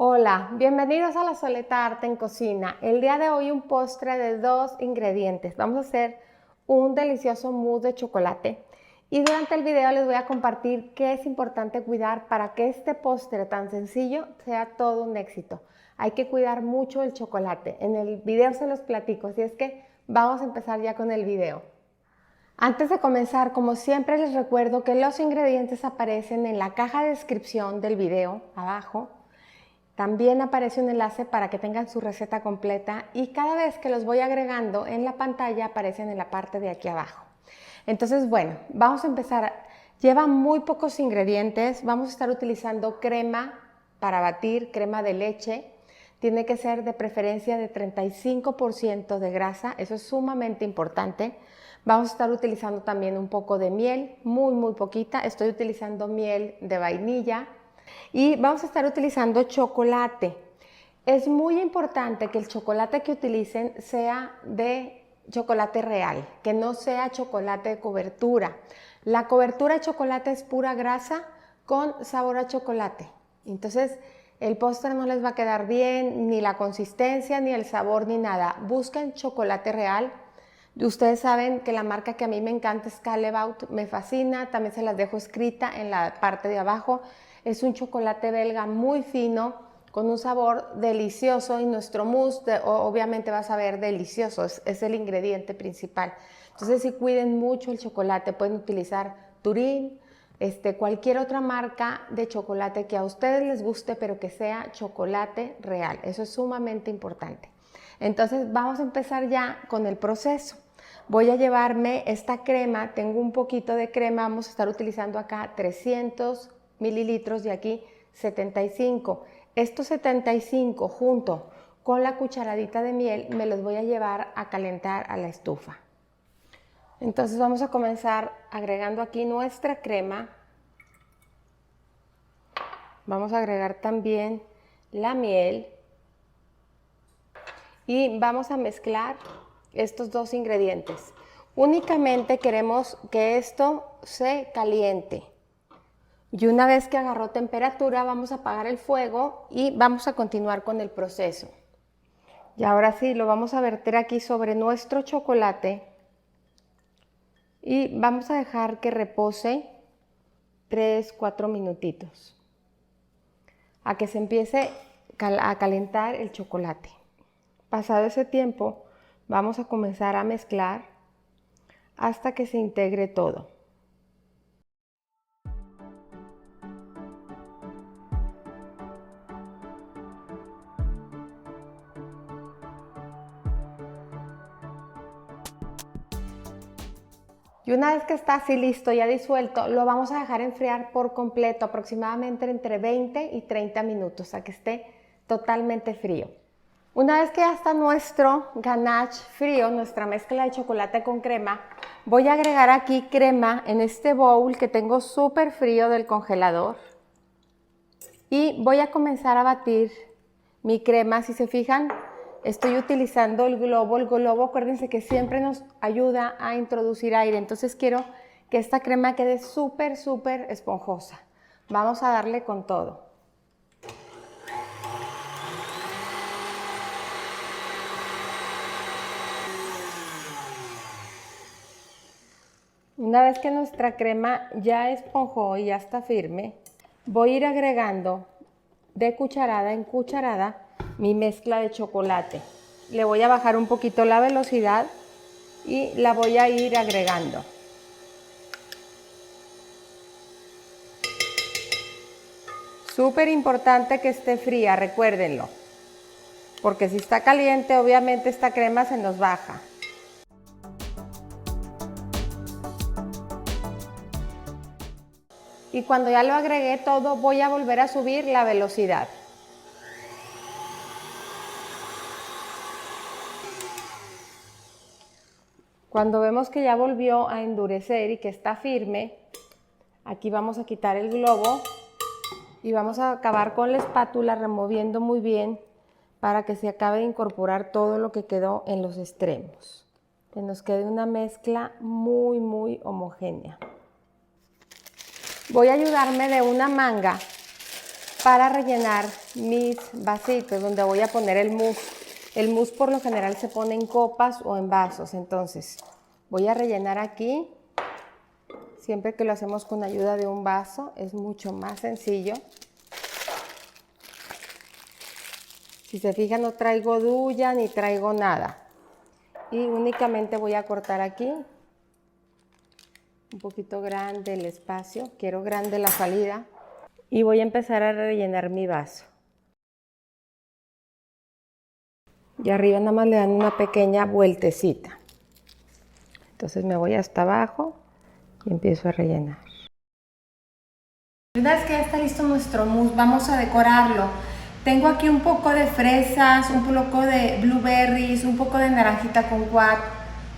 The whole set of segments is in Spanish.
Hola, bienvenidos a La Soleta Arte en Cocina. El día de hoy un postre de 2 ingredientes. Vamos a hacer un delicioso mousse de chocolate y durante el video les voy a compartir qué es importante cuidar para que este postre tan sencillo sea todo un éxito. Hay que cuidar mucho el chocolate. En el video se los platico, así es que vamos a empezar ya con el video. Antes de comenzar, como siempre les recuerdo que los ingredientes aparecen en la caja de descripción del video abajo. También aparece un enlace para que tengan su receta completa y cada vez que los voy agregando en la pantalla aparecen en la parte de aquí abajo. Entonces, bueno, vamos a empezar. Lleva muy pocos ingredientes. Vamos a estar utilizando crema para batir, crema de leche. Tiene que ser de preferencia de 35% de grasa, eso es sumamente importante. Vamos a estar utilizando también un poco de miel, muy poquita. Estoy utilizando miel de vainilla. Y vamos a estar utilizando chocolate. Es muy importante que el chocolate que utilicen sea de chocolate real, que no sea chocolate de cobertura. La cobertura de chocolate es pura grasa con sabor a chocolate. Entonces, el postre no les va a quedar bien, ni la consistencia, ni el sabor, ni nada. Busquen chocolate real. Ustedes saben que la marca que a mí me encanta es Callebaut, me fascina, también se las dejo escrita en la parte de abajo. Es un chocolate belga muy fino, con un sabor delicioso y nuestro mousse obviamente va a saber delicioso, es el ingrediente principal. Entonces sí cuiden mucho el chocolate, pueden utilizar Turín, cualquier otra marca de chocolate que a ustedes les guste, pero que sea chocolate real, eso es sumamente importante. Entonces vamos a empezar ya con el proceso. Voy a llevarme esta crema, tengo un poquito de crema, vamos a estar utilizando acá 300 mililitros y aquí 75. Estos 75 junto con la cucharadita de miel me los voy a llevar a calentar a la estufa. Entonces vamos a comenzar agregando aquí nuestra crema. Vamos a agregar también la miel y vamos a mezclar estos dos ingredientes. Únicamente queremos que esto se caliente. Y una vez que agarró temperatura, vamos a apagar el fuego y vamos a continuar con el proceso. Y ahora sí, lo vamos a verter aquí sobre nuestro chocolate y vamos a dejar que repose 3-4 minutitos a que se empiece a calentar el chocolate. Pasado ese tiempo, vamos a comenzar a mezclar hasta que se integre todo. Y una vez que está así listo, ya disuelto, lo vamos a dejar enfriar por completo, aproximadamente entre 20 y 30 minutos, a que esté totalmente frío. Una vez que ya está nuestro ganache frío, nuestra mezcla de chocolate con crema, voy a agregar aquí crema en este bowl que tengo súper frío del congelador. Y voy a comenzar a batir mi crema. Si se fijan, estoy utilizando el globo. El globo, acuérdense que siempre nos ayuda a introducir aire. Entonces quiero que esta crema quede súper esponjosa. Vamos a darle con todo. Una vez que nuestra crema ya esponjó y ya está firme, voy a ir agregando de cucharada en cucharada mi mezcla de chocolate. Le voy a bajar un poquito la velocidad y la voy a ir agregando. Súper importante que esté fría, recuérdenlo, porque si está caliente, obviamente esta crema se nos baja. Y cuando ya lo agregué todo, voy a volver a subir la velocidad. Cuando vemos que ya volvió a endurecer y que está firme, aquí vamos a quitar el globo y vamos a acabar con la espátula removiendo muy bien para que se acabe de incorporar todo lo que quedó en los extremos. Que nos quede una mezcla muy homogénea. Voy a ayudarme de una manga para rellenar mis vasitos donde voy a poner el mousse. El mousse por lo general se pone en copas o en vasos, entonces voy a rellenar aquí. Siempre que lo hacemos con ayuda de un vaso es mucho más sencillo. Si se fijan, no traigo duya ni traigo nada. Y únicamente voy a cortar aquí. Un poquito grande el espacio, quiero grande la salida. Y voy a empezar a rellenar mi vaso. Y arriba nada más le dan una pequeña vueltecita. Entonces me voy hasta abajo y empiezo a rellenar. Una vez que ya está listo nuestro mousse, vamos a decorarlo. Tengo aquí un poco de fresas, un poco de blueberries, un poco de naranjita con guac,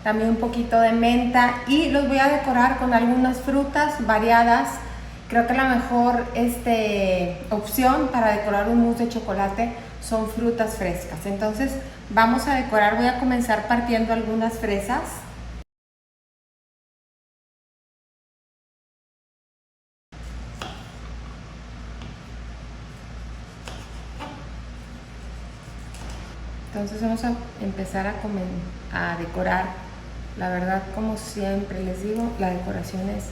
también un poquito de menta, y los voy a decorar con algunas frutas variadas. Creo que la mejor opción para decorar un mousse de chocolate son frutas frescas. Entonces vamos a decorar, voy a comenzar partiendo algunas fresas. Entonces vamos a empezar a decorar. La verdad, como siempre les digo, la decoración es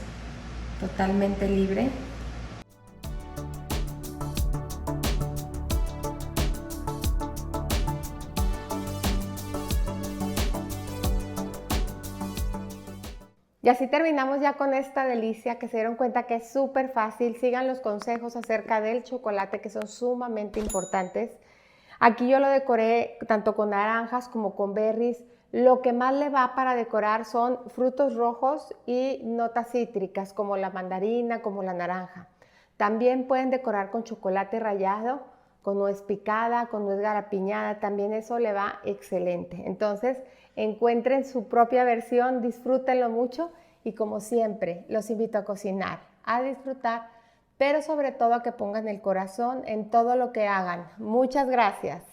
totalmente libre. Y así terminamos ya con esta delicia, que se dieron cuenta que es súper fácil. Sigan los consejos acerca del chocolate, que son sumamente importantes. Aquí yo lo decoré tanto con naranjas como con berries. Lo que más le va para decorar son frutos rojos y notas cítricas como la mandarina, como la naranja. También pueden decorar con chocolate rallado, con nuez picada, con nuez garapiñada. También eso le va excelente. Entonces encuentren su propia versión, disfrútenlo mucho y como siempre los invito a cocinar, a disfrutar, pero sobre todo a que pongan el corazón en todo lo que hagan. Muchas gracias.